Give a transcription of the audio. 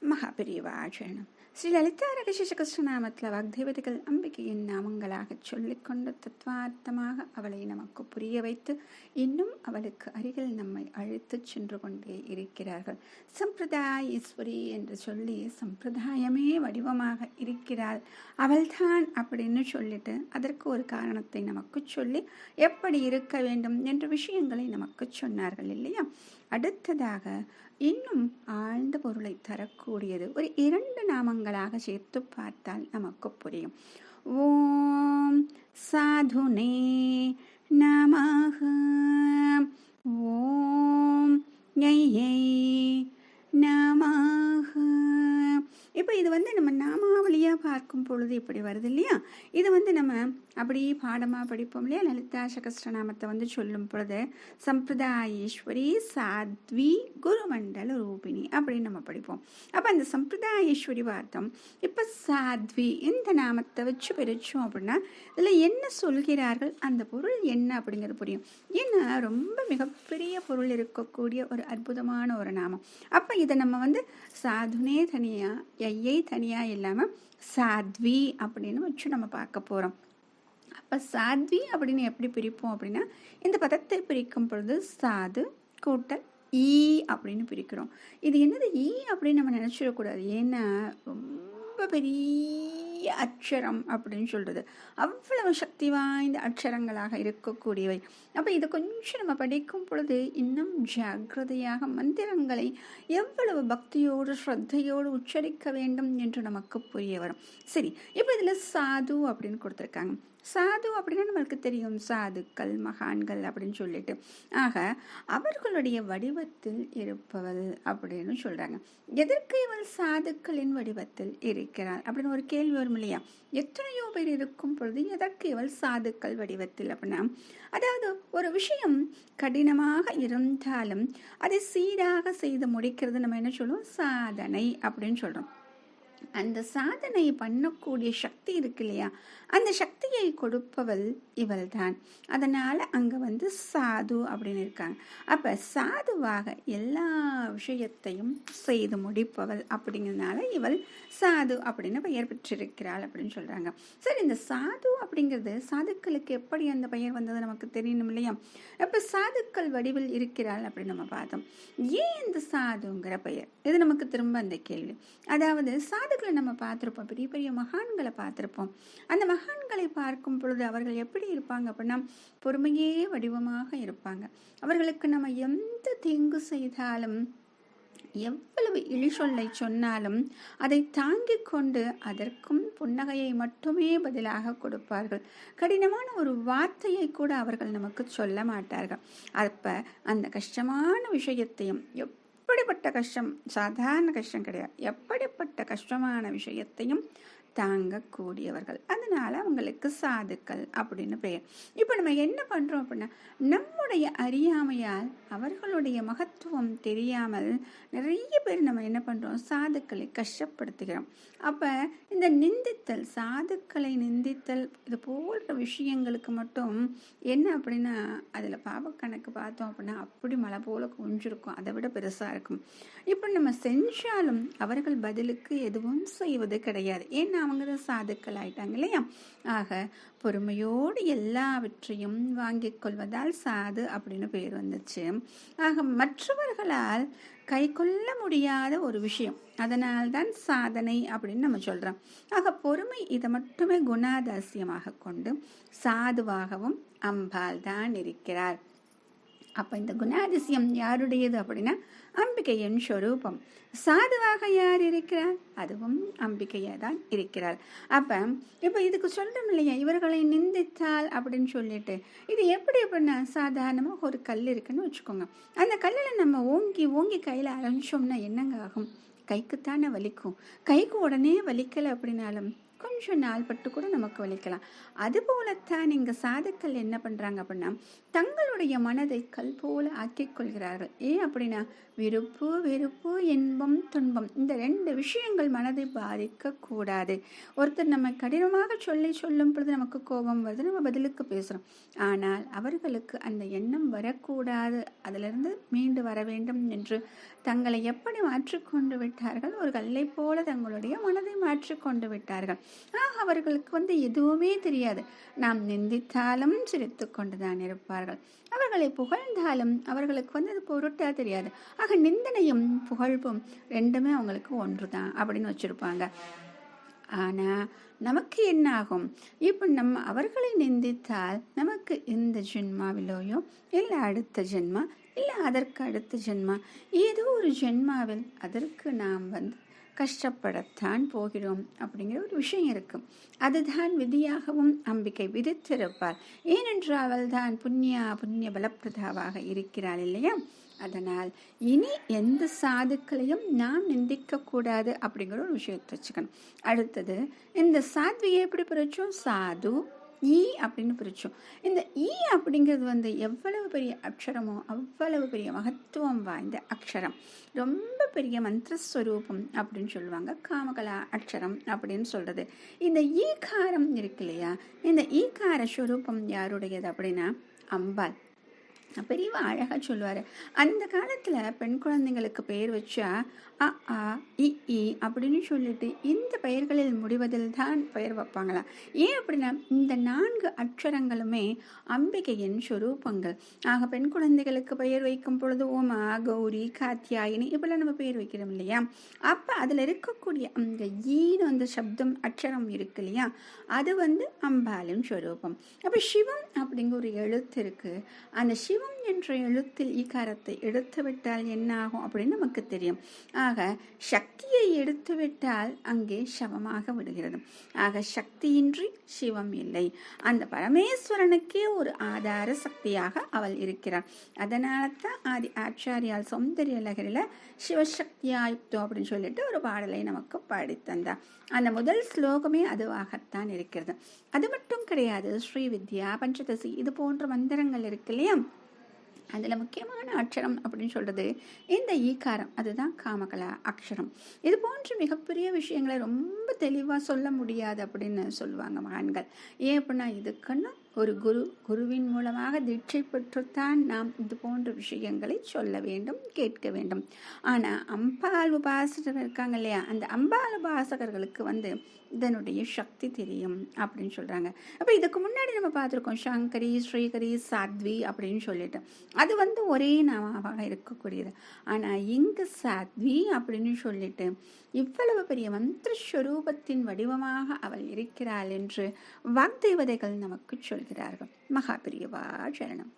மகாபெரிவாழனம். ஸ்ரீ லலிதா ரகசிய கிருஷ்ணநாமத்தில் வாக்தேவதைகள் அம்பிகையின் நாமங்களாக சொல்லிக்கொண்டு தத்வார்த்தமாக அவளை நமக்கு புரிய வைத்து இன்னும் அவளுக்கு அருகில் நம்மை அழைத்து சென்று கொண்டே இருக்கிறார்கள். சம்பிரதாய ஈஸ்வரி என்று சொல்லி சம்பிரதாயமே வடிவமாக இருக்கிறாள் அவள்தான் அப்படின்னு சொல்லிட்டு அதற்கு ஒரு காரணத்தை நமக்கு சொல்லி எப்படி இருக்க வேண்டும் என்ற விஷயங்களை நமக்கு சொன்னார்கள் இல்லையா. அடுத்ததாக இன்னும் ஆழ்ந்த பொருளை தரக்கூடியது ஒரு 2 நாமங்களாக சேர்த்து பார்த்தால் நமக்கு புரியும். ஓம் சாதுனே நமஹ, ஓம் ஞை நமஹ. இப்போ இது நம்ம நாமாவளியாக பார்க்கும் பொழுது இப்படி வருது இல்லையா. இது நம்ம அப்படியே பாடமாக படிப்போம் இல்லையா. லலிதா சகஸ்ரநாமத்தை சொல்லும் பொழுது சம்பிரதாயேஸ்வரி சாத்வி குருமண்டல ரூபிணி அப்படின்னு நம்ம படிப்போம். அப்போ அந்த சம்பிரதாயேஸ்வரி பார்த்தோம். இப்போ சாத்வி இந்த நாமத்தை வச்சு பிரித்தோம் அப்படின்னா இதில் என்ன சொல்கிறார்கள், அந்த பொருள் என்ன அப்படிங்கிறது புரியும். ஏன்னா ரொம்ப மிகப்பெரிய பொருள் இருக்கக்கூடிய ஒரு அற்புதமான ஒரு நாமம். அப்போ இதை நம்ம சாதுனே தனியாக ஐயை தனியாக இல்லாமல் சாத்வி அப்படின்னு வச்சு நம்ம பார்க்க போகிறோம். அப்போ சாத்வி அப்படின்னு எப்படி பிரிப்போம் அப்படின்னா இந்த பதத்தை பிரிக்கும் பொழுது சாது கூட்டல் ஈ அப்படின்னு பிரிக்கிறோம். இது என்னது ஈ அப்படின்னு நம்ம நினச்சிடக்கூடாது. ஏன்னா ரொம்ப பெரிய அக்ஷரம் அப்படின்னு சொல்கிறது அவ்வளவு சக்தி வாய்ந்த அக்ஷரங்களாக இருக்கக்கூடியவை. அப்போ இதை கொஞ்சம் நம்ம படிக்கும் பொழுது இன்னும் ஜாக்கிரதையாக மந்திரங்களை எவ்வளவு பக்தியோடு ஸ்ரத்தையோடு உச்சரிக்க வேண்டும் என்று நமக்கு புரிய வரும். சரி, இப்போ இதில் சாது அப்படின்னு கொடுத்துருக்காங்க. சாது அப்படின்னா நம்மளுக்கு தெரியும், சாதுக்கள் மகான்கள் அப்படின்னு சொல்லிட்டு. ஆக அவர்களுடைய வடிவத்தில் இருப்பவள் அப்படின்னு சொல்றாங்க. எதற்கு இவள் சாதுக்களின் வடிவத்தில் இருக்கிறாள் அப்படின்னு ஒரு கேள்வி வரும் இல்லையா. எத்தனையோ பேர் இருக்கும் பொழுது எதற்கு இவள் சாதுக்கள் வடிவத்தில் அப்படின்னா, அதாவது ஒரு விஷயம் கடினமாக இருந்தாலும் அதை சீராக செய்து முடிக்கிறது நம்ம என்ன சொல்லுவோம், சாதனை அப்படின்னு சொல்றோம். அந்த சாதனை பண்ணக்கூடிய சக்தி இருக்கு இல்லையா, அந்த சக்தியை கொடுப்பவள் இவள் தான். அதனால அங்க சாது அப்படின்னு இருக்காங்க. அப்ப சாதுவாக எல்லா விஷயத்தையும் செய்து முடிப்பவள் அப்படிங்கிறதுனால இவள் சாது அப்படின்னு பெயர் பெற்றிருக்கிறாள் அப்படின்னு சொல்றாங்க. சரி, இந்த சாது அப்படிங்கிறது சாதுக்களுக்கு எப்படி அந்த பெயர் வந்தது நமக்கு தெரியணும் இல்லையா. அப்ப சாதுக்கள் வடிவில் இருக்கிறாள் அப்படின்னு நம்ம பார்த்தோம். ஏன் இந்த சாதுங்கிற பெயர், இது நமக்கு திரும்ப அந்த கேள்வி. அதாவது சாதுக்களை நம்ம பார்த்திருப்போம், பெரிய பெரிய மகான்களை பார்த்திருப்போம். அந்த மகான்களை பார்க்கும் பொழுது அவர்கள் எப்படி இருப்பாங்க அப்படின்னா பொறுமையே வடிவமாக இருப்பாங்க. அவர்களுக்கு நம்ம எந்த தீங்கு செய்தாலும் எவ்வளவு இழிசொல்லை சொன்னாலும் அதை தாங்கிக் கொண்டு அதற்கும் புன்னகையை மட்டுமே பதிலாக கொடுப்பார்கள். கடினமான ஒரு வார்த்தையை கூட அவர்கள் நமக்கு சொல்ல மாட்டார்கள். அப்ப அந்த கஷ்டமான விஷயத்தையும், எப்படிப்பட்ட கஷ்டம், சாதாரண கஷ்டம் கிடையாது, எப்படிப்பட்ட கஷ்டமான விஷயத்தையும் தாங்கக்கூடியவர்கள். அதனால அவங்களுக்கு சாதுக்கள் அப்படின்னு பெயர். இப்போ நம்ம என்ன பண்றோம் அப்படின்னா நம்முடைய அறியாமையால் அவர்களுடைய மகத்துவம் தெரியாமல் நிறைய பேர் நம்ம என்ன பண்றோம், சாதுக்களை கஷ்டப்படுத்துகிறோம். அப்ப இந்த நிந்தித்தல், சாதுக்களை நிந்தித்தல் இது போன்ற விஷயங்களுக்கு மட்டும் என்ன அப்படின்னா அதுல பாப கணக்கு பார்த்தோம் அப்படின்னா அப்படி மழை போல குஞ்சிருக்கும், அதை விட பெருசா இருக்கும். இப்போ நம்ம செஞ்சாலும் அவர்கள் பதிலுக்கு எதுவும் செய்வது கிடையாது. ஏன்னா அவங்க தான் சாதுக்கள் ஆயிட்டாங்க இல்லையா. ஆக பொறுமையோடு எல்லாவற்றையும் வாங்கிக் கொள்வதால் சாது அப்படின்னு பேர் வந்துச்சு. ஆக மற்றவர்களால் கை கொள்ள முடியாத ஒரு விஷயம், அதனால்தான் சாதனை அப்படின்னு நம்ம சொல்றோம். ஆக பொறுமை இதை மட்டுமே குணாதாசியமாக கொண்டு சாதுவாகவும் அம்பாள் தான் இருக்கிறார். அப்ப இந்த குணாதிசயம் யாருடையது அப்படின்னா அம்பிகையின் ஸ்வரூபம். சாதுவாக யார் இருக்கிறார், அதுவும் அம்பிகையா தான் இருக்கிறார். அப்ப இப்ப இதுக்கு சொல்றோம் இல்லையா, இவர்களை நிந்தித்தால் அப்படின்னு சொல்லிட்டு இது எப்படி அப்படின்னா சாதாரணமா ஒரு கல் இருக்குன்னு வச்சுக்கோங்க. அந்த கல்லில் நம்ம ஓங்கி ஓங்கி கையில அரைஞ்சோம்னா என்னங்க ஆகும், கைக்குத்தானே வலிக்கும். கைக்கு உடனே வலிக்கலை அப்படின்னாலும் கொஞ்சம் நாள் பட்டு கூட நமக்கு வலிக்கலாம். அதுபோலத்தான் இங்க சாதுக்கள் என்ன பண்றாங்க அப்படின்னா தங்களுடைய மனதை கல் போல ஆக்கிக் கொள்கிறார்கள். ஏன் அப்படின்னா விருப்பு வெறுப்பு இன்பம் துன்பம் இந்த 2 விஷயங்கள் மனதை பாதிக்க கூடாது. ஒருத்தர் நம்ம கடினமாக சொல்லும் பொழுது நமக்கு கோபம் வருது, நம்ம பதிலுக்கு பேசுறோம். ஆனால் அவர்களுக்கு அந்த எண்ணம் வரக்கூடாது, அதிலிருந்து மீண்டு வர வேண்டும் என்று தங்களை எப்படி மாற்றிக்கொண்டு விட்டார்கள், ஒரு கல்லை போல தங்களுடைய மனதை மாற்றிக்கொண்டு விட்டார்கள். அவர்களுக்கு எதுவுமே தெரியாது. நாம் நிந்தித்தாலும் சிரித்து கொண்டுதான் இருப்பார்கள். அவர்களை புகழ்ந்தாலும் அவர்களுக்கு அது பொருட்டா தெரியாது. ஆக நிந்தனையும் புகழ்வும் ரெண்டுமே அவங்களுக்கு ஒன்றுதான் அப்படின்னு வச்சிருப்பாங்க. ஆனா நமக்கு என்ன ஆகும்? இப்போ நம்ம அவர்களை நிந்தித்தால் நமக்கு இந்த ஜென்மாவிலோயோ இல்லை அடுத்த ஜென்மா இல்லை அதற்கு அடுத்த ஜென்மா ஏதோ ஒரு ஜென்மாவில் அதற்கு நாம் கஷ்டப்படத்தான் போகிறோம் அப்படிங்கிற ஒரு விஷயம் இருக்கும். அதுதான் விதியாகவும் அம்பிகை விதித்திருப்பார். ஏனென்றால் அவள் தான் புண்ணிய பலப்பிரதாவாக இருக்கிறாள் இல்லையா? அதனால் இனி எந்த சாதுக்களையும் நாம் நிந்திக்க கூடாது அப்படிங்கிற ஒரு விஷயத்தை வச்சுக்கணும். அடுத்தது, இந்த சாத்வியை எப்படி பிரிச்சோம்? சாது ஈ அப்படின்னு பிரிச்சோம். இந்த ஈ அப்படிங்கிறது எவ்வளவு பெரிய அக்ஷரமோ அவ்வளவு பெரிய மகத்துவம் வாய்ந்த அக்ஷரம். ரொம்ப பெரிய மந்திரஸ்வரூபம் அப்படின்னு சொல்லுவாங்க. காமகலா அக்ஷரம் அப்படின்னு சொல்றது. இந்த ஈகாரம் இருக்கு இல்லையா, இந்த ஈகார ஸ்வரூபம் யாருடையது அப்படின்னா அம்பாள். பெரியவா அழகா சொல்லுவாரு. அந்த காலத்துல பெண் குழந்தைங்களுக்கு பெயர் வச்சா அ ஆ இ ஈ அப்படின்னு சொல்லிட்டு இந்த பெயர்களில் முடிவதில் தான் பெயர் வைப்பாங்களா. ஏன் அப்படின்னா இந்த 4 அக்ஷரங்களுமே அம்பிகையின் சொரூபங்கள். ஆக பெண் குழந்தைகளுக்கு பெயர் வைக்கும் பொழுது உமா, கௌரி, காத்தியாயினி இப்பெல்லாம் நம்ம பெயர் வைக்கிறோம் இல்லையா? அப்ப அதுல இருக்கக்கூடிய அந்த ஈன்னு சப்தம் அக்ஷரம் இருக்கு இல்லையா, அது அம்பாளின் சொரூபம். அப்ப சிவம் அப்படிங்கிற ஒரு எழுத்து இருக்கு. அந்த சிவம் என்ற எழுத்தில் ஈகாரத்தை எடுத்து விட்டால் என்ன ஆகும் அப்படின்னு நமக்கு தெரியும். ஆக சக்தியை எடுத்து விட்டால் அங்கே சவமாக விடுகிறது. ஆக சக்தியின்றி சிவம் இல்லை. அந்த பரமேஸ்வரனுக்கே ஒரு ஆதார சக்தியாக அவள் இருக்கிறார். அதனால தான் ஆதி ஆச்சாரியால் சௌந்தரிய லகரில சிவசக்தியாயுக்தோ அப்படின்னு சொல்லிட்டு ஒரு பாடலை நமக்கு பாடித்தந்தார். அந்த முதல் ஸ்லோகமே அதுவாகத்தான் இருக்கிறது. அது மட்டும் கிடையாது, ஸ்ரீ வித்யா, பஞ்சதசி இது போன்ற மந்திரங்கள் இருக்கு இல்லையா, அதில் முக்கியமான அக்ஷரம் அப்படின்னு சொல்றது இந்த ஈகாரம். அதுதான் காமகலா அக்ஷரம். இது போன்ற மிகப்பெரிய விஷயங்களை ரொம்ப தெளிவாக சொல்ல முடியாது அப்படின்னு சொல்லுவாங்க மகான்கள். ஏன் அப்படின்னா இதுக்குன்னு ஒரு குருவின் மூலமாக தீட்சை பெற்றுத்தான் நாம் இது போன்ற விஷயங்களை சொல்ல வேண்டும், கேட்க வேண்டும். ஆனால் அம்பாள் உபாசகர் இருக்காங்க இல்லையா, அந்த அம்பாள் உபாசகர்களுக்கு இதனுடைய சக்தி தெரியும் அப்படின்னு சொல்றாங்க. அப்போ இதுக்கு முன்னாடி நம்ம பார்த்துருக்கோம் சங்கரி, ஸ்ரீகரி, சாத்வி அப்படின்னு சொல்லிட்டு. அது ஒரே நாமாவாக இருக்கக்கூடியது. ஆனால் இங்கு சாத்வி அப்படின்னு சொல்லிட்டு இவ்வளவு பெரிய மந்திரஸ்வரூபத்தின் வடிவமாக அவள் இருக்கிறாள் என்று வாக்தேவதைகள் நமக்கு சொல்கிறார்கள். மகாபிரியவா சரணம்.